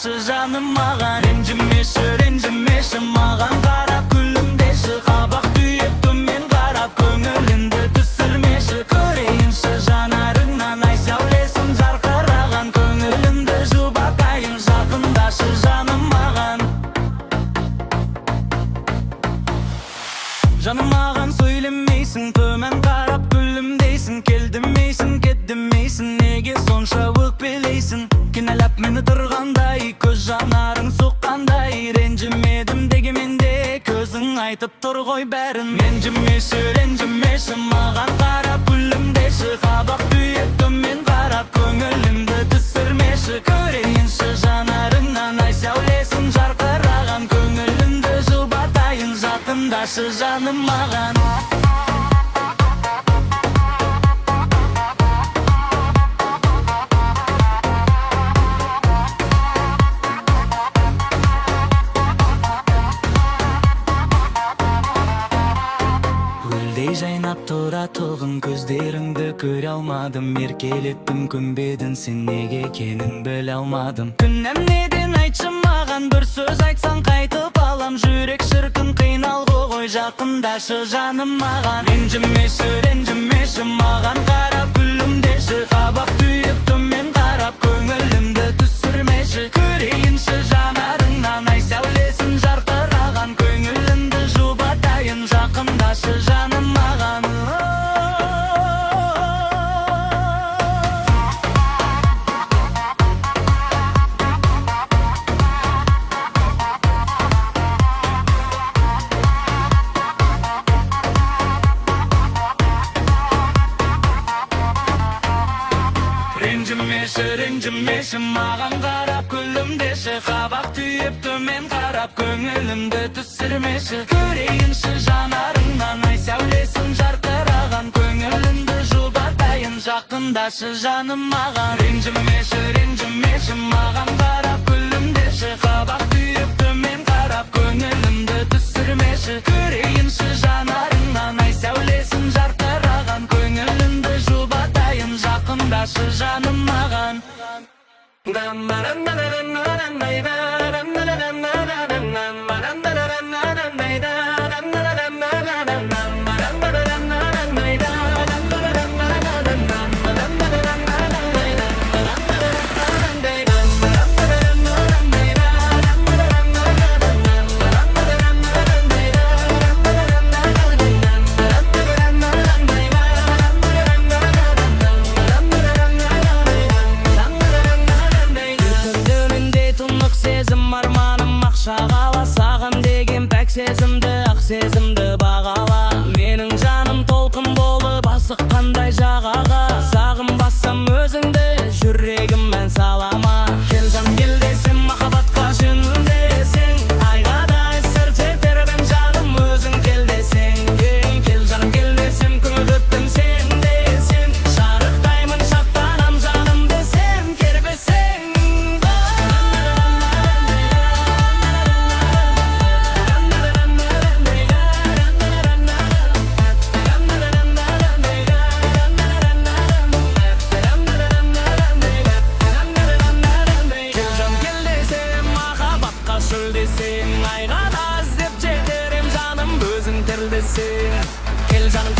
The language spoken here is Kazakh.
жақындашы жаным маған. Ренжімеші маған қарап күлімдеші, қабақ түйіп төмен қарап көңілімді түсірмеші. Көрейінші жанарыңнан ай сәулесін жарқыраған, көңілімді жұбатайын, жақындашы жаным маған. Жаным маған сөйлемейсің, төмен қарап күлімдейсің, келдімейсің, кетдімейсің, неге сонша өкпелейсің? Кінәлап мені тұрғандай, көз жанарың соққандай, ренжімедім дегенменде көзің айтып тұр ғой бәрін. Ренжімеші маған қарап күлімдеші, қабақ түйіп төмен қарап көңілімді түсірмеші. Көрейінші жанарыңнан ай сәулесін жарқыраған, көңілімді жұбатайын, жақындашы жаным маған. Гүлдей жайнап тұратұғын көздеріңді көре алмадым, еркелеттім күнбедің, сен неге екенін біле алмадым. Күнәм неден айтшы маған, бір сөз айтсаң қайтып алам, жүрек шіркін қиналғы ғой, жақындашы жаным маған. Ренжімеші маған қарап күлімдеші, қабақ түйіп төмен қарап көңілімді түсірмеші. Көрейінші жанарыңнан ай сәулесін жарқыраған, көңілімді жұбатайын, жақындашы жаным маған. Ренжімеші маған қарап күлімдеші, қабақ түйіп төмен қарап көңілімді түсірмеші. Көрейінші жанарыңнан ай сәулесін жарқыраған, көңілімді жұбатайын, жақындашы жаным маған. Ренжімеші маған қарап күлімдеші, қабақ түйіп төмен қарап көңілімді түсірмеші. Көрейінші жанарыңнан ай сәулесін жарқыраған, көңілімді жұбатайын, жақындашы жаным маған. Шағала сағым деген пәк сезімді, ақ сезімді бағала. Менің жаным толқын болып асыққандай жағаға, сағынбасам өзіңді жүрегім мән салама. Кел жан кел десем, махаббатқа жөнелсең, айға да сыр тербем жаным өзің кел десең. Кел жаным кел десем, күліп сен десең, шарықтаймын шаттанам жаным десем, кербесең. Айға да іздеп жетерем жаным өзің тірілдесең. Кел жаным